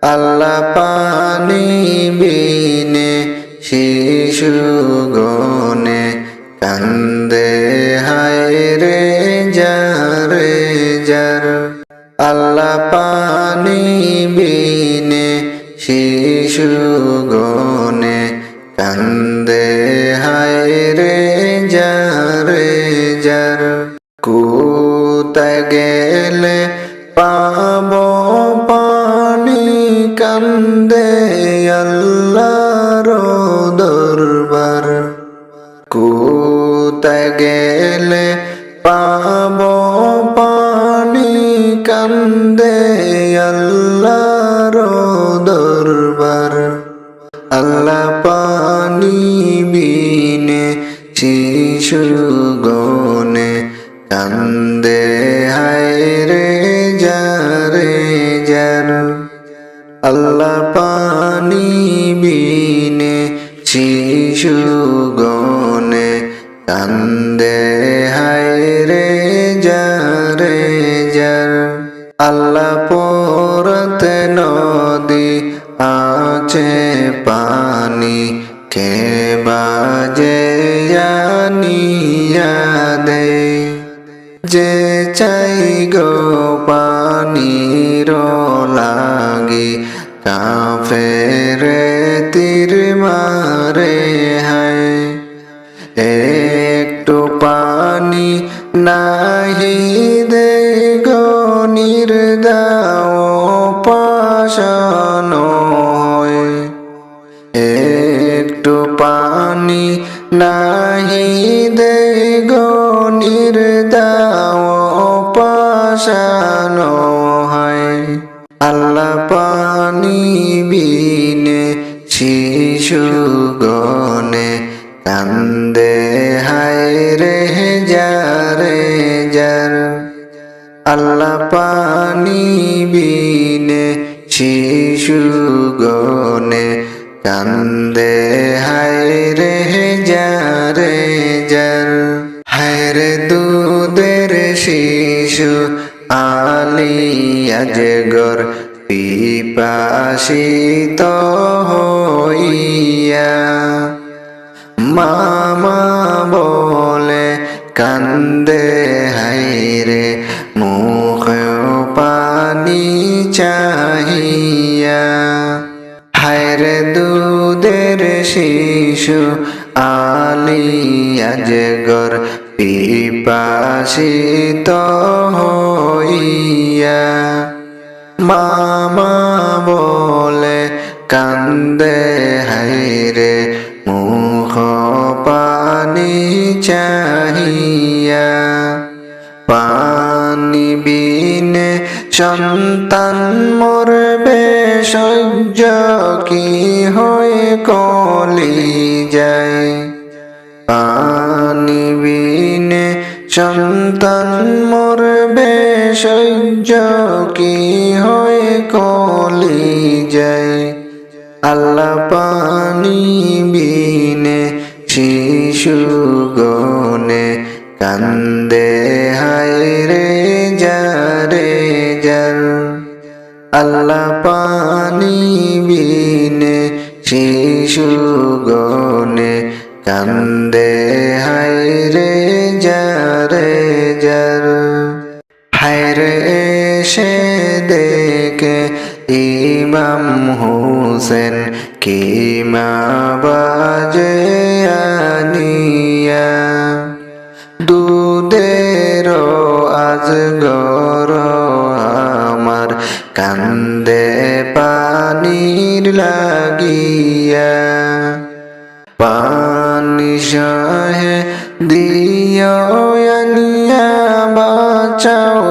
আল্লাহ পানি বিনে শিশু গনে কান্দে হায় রে যারে যার। আল্লাহ পানি বিনে শিশু গনে কান্দে হায় রে যারে যার। কোথায় গেলে পাব পানি কান্দে আল্লাহর দরবার। কোথায় গেলে পাব পানি কান্দে আল্লাহর দরবার। আল্লাহ পানি বিনে শিশু গনে কান্দে হায় রে যারে যার। আল্লাহ পানি বিনে শিশু গনে কান্দে হায় রে যারে যার। আল্লাহ পরতে নদী আছে পানি কে বাজে আনিয়া দে। যে চাই গো পানির লাগি কাফের তীর মারে হায়। একটু পানি নাহি দে গো নির্দাও পাশান হয়। একটু পানি নাহি দে গো নির্দাও পাশান হয়। আল্লাহ পানি বিনে শিশু গনে কান্দে হায় রে যারে যার। আল্লাহ পানি বিনে শিশু গনে কান্দে হায় রে যারে যার। হায় রে দুধের শিশু আলিয়া জগর পিপাসিত হইয়া মামা বলে কান্দে হায় রে মুখে পানি চাহিয়া। হায় রে দুধের শিশু আলিয়া জগর পিপাসিত হইয়া মামা বলে কান্দে হায় রে মুখ পানি চাহিয়া। পানি বিনে সন্তান মরবে সহ্য কি হয়ে কলি যায়। পানি বিনে সন্তান মরবে সহ্য কি হয়ে কলি যায়। আল্লাহ পানি বিনে শিশু গনে কান্দে হায় রে যারে যার। আল্লাহ পানি বিনে শিশু গনে কান্দে হায় রে যারে যার। হায় রে সে দেখে ইমাম হোসেন কিমা বাজে আনিয়া। দুধের আজগর আমার কান্দে পানির লাগিয়া। পানি সহে দিও আনিয়া বাঁচাও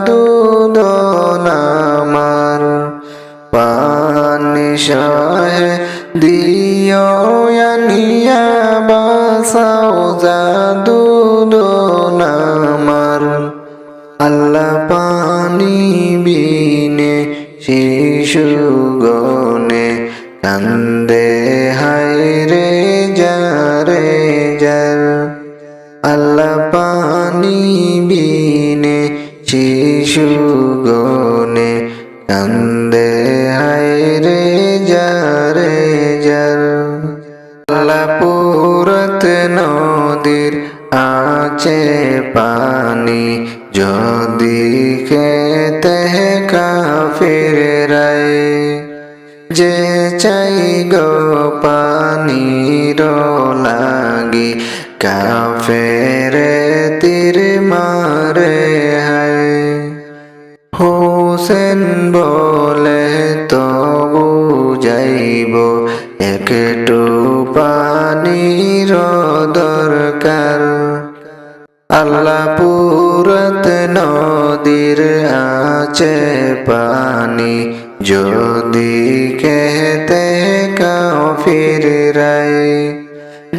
দুধ আমার। পানি সহে দিও আনিয়া বাঁচাও দুধ আমার। আল্লাহ পানি বিনে শিশু গনে কান্দে হায় রে যারে যার। আল্লাহ পানি বিনে শিশু গনে কান্দে কাফিরাই যে চাই গো পানির লাগি কাফেরে তীর মারে হায় হোসেন বলে তো বুঝাইব একটু পানির দরকার আল্লাহ পুরত নদীর আছে পানি যদি কেতে কাফিরাই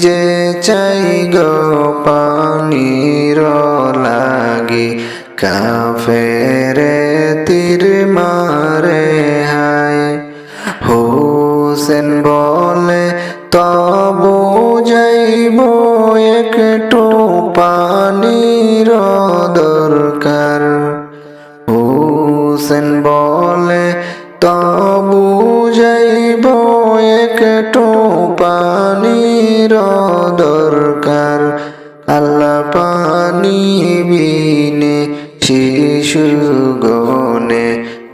যে চাই গো পানির লাগি কাফেরে তীর মারে হায় হোসেন বলে তবু যাইব একটু পানির দরকার হোসেন বলে তবু যাইব একটু পানির দরকার আল্লাহ পানি বিনে শিশু গনে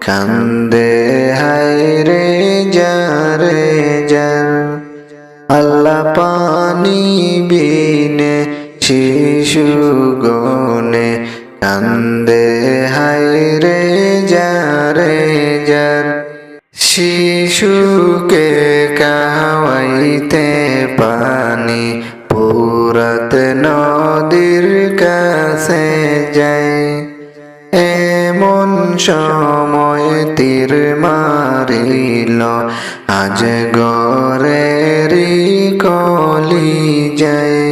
কান্দে হায় রে যারে যার আল্লাহ পানি বিনে শিশু গনে কান্দে হায় রে যারে যার শিশুকে খাওয়াইতে পানি পুরাত নদীর কাছে যায় এমন সময় তীর মারিল আজ গরেরি কলি যায়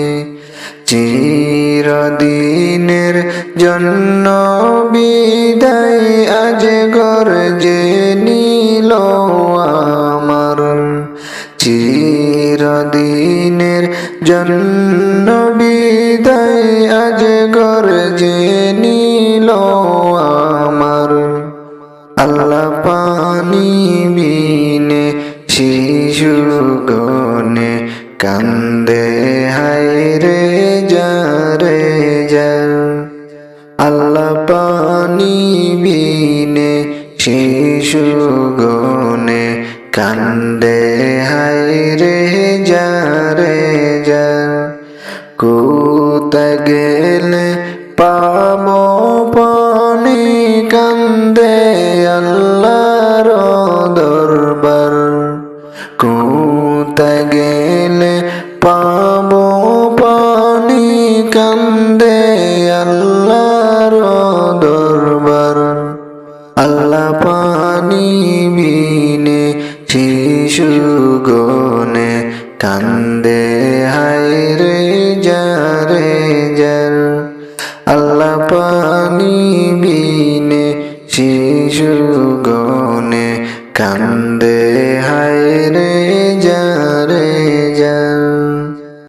চিরদিনের জন্য বিদায় আজ গর্জে নিল আমার চিরদিনের জন্য বিদায় আজ গর্জে নিল আমার আল্লাহ পানি বিনে শিশু গনে কান্দে হায় রে যারে যার আল্লাহ পানি বিনে শিশু গনে কান্দে হায় রে যারে যার কোথা গেলে পাবো পানি কান্দে আল্লাহর দরবার কোথা গেলে পাবো পানি কান্দে আল্লাহর দরবার আল্লাহ পানি বিনে শিশু গনে কান্দে হায় রে যারে যার আল্লাহ পানি বিনে শিশু গনে কান্দে